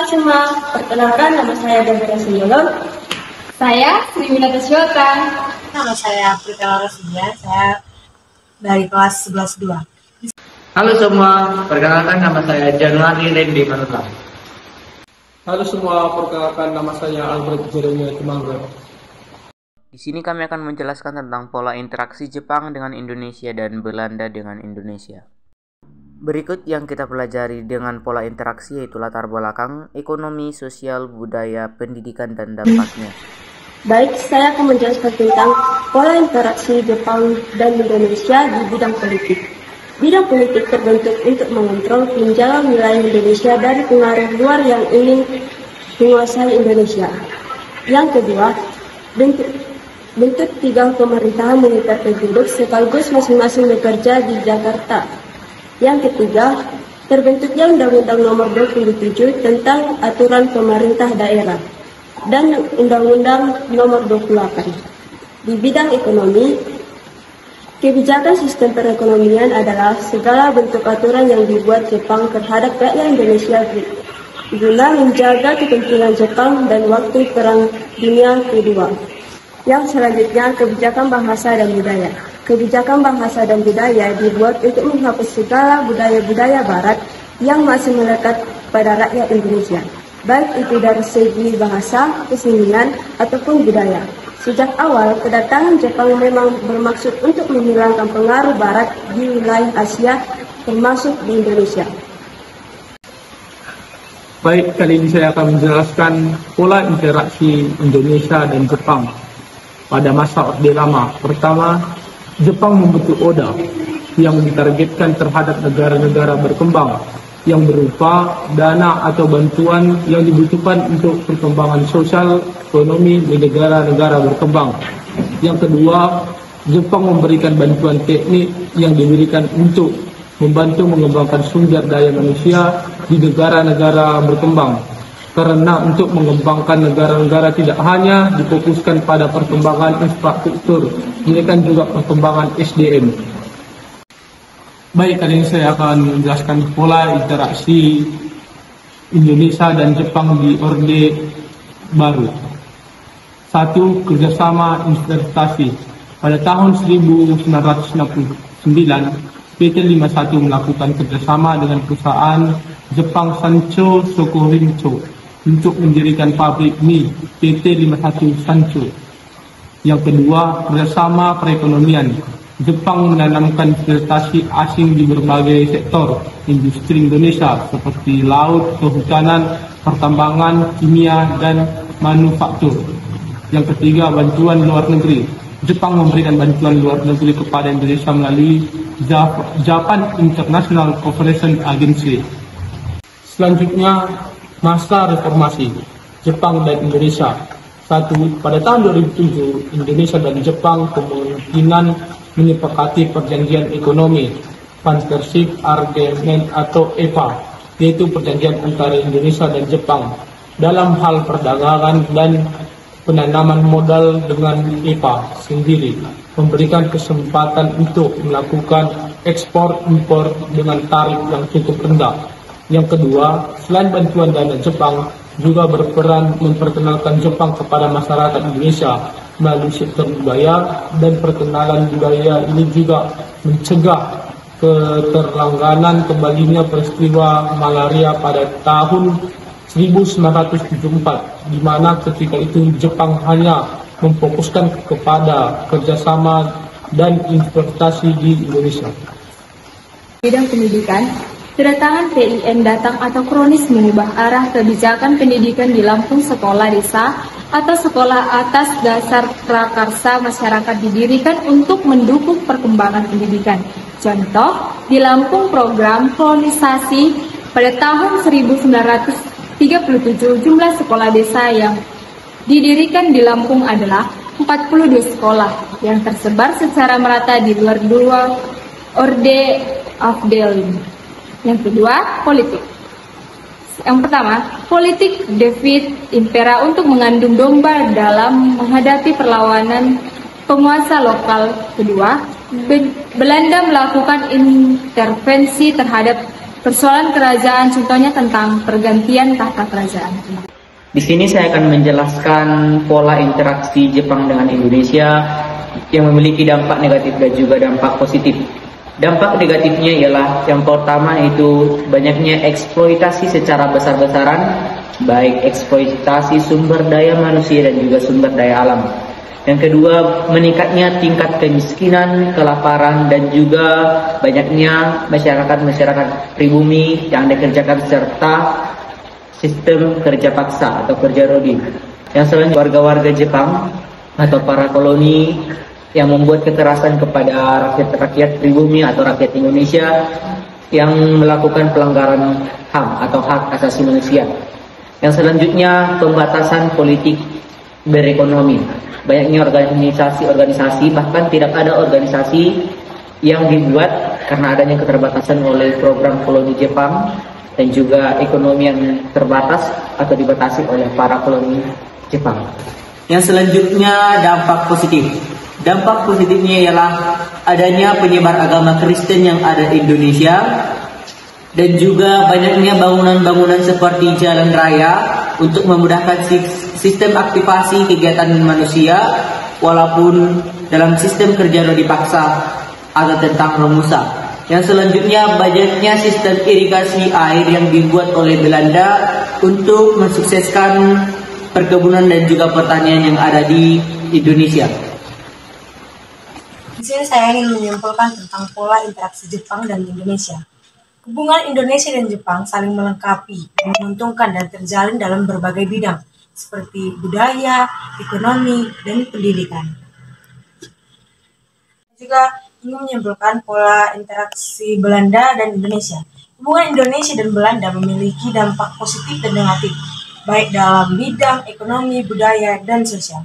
semua, perkenalkan nama saya Deborah Suyolon. Saya Sri Winata Syota. Nama saya Pritela Rosidia, saya dari kelas 11-2. Halo semua, perkenalkan nama saya Januari Randy Manulang. Halo semua, perkenalkan nama saya Albert Jeremia Temangger. Di sini kami akan menjelaskan tentang pola interaksi Jepang dengan Indonesia dan Belanda dengan Indonesia. Berikut yang kita pelajari dengan pola interaksi yaitu latar belakang, ekonomi, sosial, budaya, pendidikan, dan dampaknya. Baik, saya akan menjelaskan tentang pola interaksi Jepang dan Indonesia di bidang politik. Bidang politik terbentuk untuk mengontrol pinjaman wilayah Indonesia dari pengaruh luar yang ingin menguasai Indonesia. Yang kedua, bentuk tiga pemerintahan militer terbentuk sekaligus masing-masing bekerja di Jakarta. Yang ketiga, terbentuknya Undang-Undang Nomor 27 tentang Aturan Pemerintah Daerah dan Undang-Undang Nomor 28. Di bidang ekonomi, kebijakan sistem perekonomian adalah segala bentuk aturan yang dibuat Jepang terhadap rakyat Indonesia guna menjaga kepentingan Jepang dan waktu Perang Dunia Kedua. Yang selanjutnya, kebijakan bahasa dan budaya. Kebijakan bahasa dan budaya dibuat untuk menghapus segala budaya-budaya barat yang masih melekat pada rakyat Indonesia, baik itu dari segi bahasa, kesenian, ataupun budaya. Sejak awal, kedatangan Jepang memang bermaksud untuk menghilangkan pengaruh barat di wilayah Asia, termasuk di Indonesia. Baik, kali ini saya akan menjelaskan pola interaksi Indonesia dan Jepang pada masa Orde Lama. Pertama, Jepang membentuk Oda yang ditargetkan terhadap negara-negara berkembang yang berupa dana atau bantuan yang dibutuhkan untuk perkembangan sosial ekonomi di negara-negara berkembang. Yang kedua, Jepang memberikan bantuan teknik yang diberikan untuk membantu mengembangkan sumber daya manusia di negara-negara berkembang. Karena untuk mengembangkan negara-negara tidak hanya difokuskan pada perkembangan infrastruktur, melainkan juga perkembangan SDM. Baik, kali ini saya akan menjelaskan pola interaksi Indonesia dan Jepang di Orde Baru. 1. Kerjasama investasi. Pada tahun 1969, PT 51 melakukan kerjasama dengan perusahaan Jepang Sancho Shokurincho untuk mendirikan pabrik mie PT 51 Sancho. Yang kedua, kerjasama perekonomian. Jepang menanamkan investasi asing di berbagai sektor industri Indonesia seperti laut, kehutanan, pertambangan, kimia, dan manufaktur. Yang ketiga, bantuan luar negeri. Jepang memberikan bantuan luar negeri kepada Indonesia melalui Japan International Cooperation Agency. Selanjutnya, masa reformasi Jepang dan Indonesia. 1. Pada tahun 2007, Indonesia dan Jepang kemungkinan menyepakati perjanjian ekonomi Partnership Agreement atau EPA, yaitu perjanjian antara Indonesia dan Jepang dalam hal perdagangan dan penanaman modal. Dengan EPA sendiri memberikan kesempatan untuk melakukan ekspor-impor dengan tarif yang cukup rendah. Yang kedua, selain bantuan dana, Jepang juga berperan memperkenalkan Jepang kepada masyarakat Indonesia melalui sektor budaya, dan perkenalan budaya ini juga mencegah keterlangganan kembalinya peristiwa malaria pada tahun 1974, di mana ketika itu Jepang hanya memfokuskan kepada kerjasama dan investasi di Indonesia. Bidang pendidikan, kedatangan PIN datang atau kronis mengubah arah kebijakan pendidikan di Lampung. Sekolah desa atau sekolah atas dasar prakarsa masyarakat didirikan untuk mendukung perkembangan pendidikan. Contoh, di Lampung program kolonisasi pada tahun 1937 jumlah sekolah desa yang didirikan di Lampung adalah 42 sekolah yang tersebar secara merata di luar dua orde Afdeling. Yang kedua, politik. Yang pertama, politik David Impera untuk mengandung domba dalam menghadapi perlawanan penguasa lokal. Kedua, Belanda melakukan intervensi terhadap persoalan kerajaan, contohnya tentang pergantian tahta kerajaan. Di sini saya akan menjelaskan pola interaksi Jepang dengan Indonesia yang memiliki dampak negatif dan juga dampak positif. Dampak negatifnya ialah yang pertama itu banyaknya eksploitasi secara besar-besaran, baik eksploitasi sumber daya manusia dan juga sumber daya alam. Yang kedua, meningkatnya tingkat kemiskinan, kelaparan, dan juga banyaknya masyarakat pribumi yang dikerjakan serta sistem kerja paksa atau kerja rodi. Yang selanjutnya, warga-warga Jepang atau para koloni yang membuat kekerasan kepada rakyat-rakyat pribumi atau rakyat Indonesia yang melakukan pelanggaran HAM atau hak asasi manusia. Yang selanjutnya, pembatasan politik berekonomi. Banyaknya organisasi-organisasi, bahkan tidak ada organisasi yang dibuat karena adanya keterbatasan oleh program koloni Jepang dan juga ekonomi yang terbatas atau dibatasi oleh para koloni Jepang. Yang selanjutnya, dampak positif. Dampak positifnya ialah adanya penyebar agama Kristen yang ada di Indonesia dan juga banyaknya bangunan-bangunan seperti jalan raya untuk memudahkan sistem aktivasi kegiatan manusia walaupun dalam sistem kerja dipaksa atau tentang Romusa. Yang selanjutnya, banyaknya sistem irigasi air yang dibuat oleh Belanda untuk mensukseskan perkebunan dan juga pertanian yang ada di Indonesia. Di sini saya ingin menyimpulkan tentang pola interaksi Jepang dan Indonesia. Hubungan Indonesia dan Jepang saling melengkapi, menguntungkan dan terjalin dalam berbagai bidang, seperti budaya, ekonomi, dan pendidikan. Juga ingin menyimpulkan pola interaksi Belanda dan Indonesia. Hubungan Indonesia dan Belanda memiliki dampak positif dan negatif, baik dalam bidang ekonomi, budaya, dan sosial.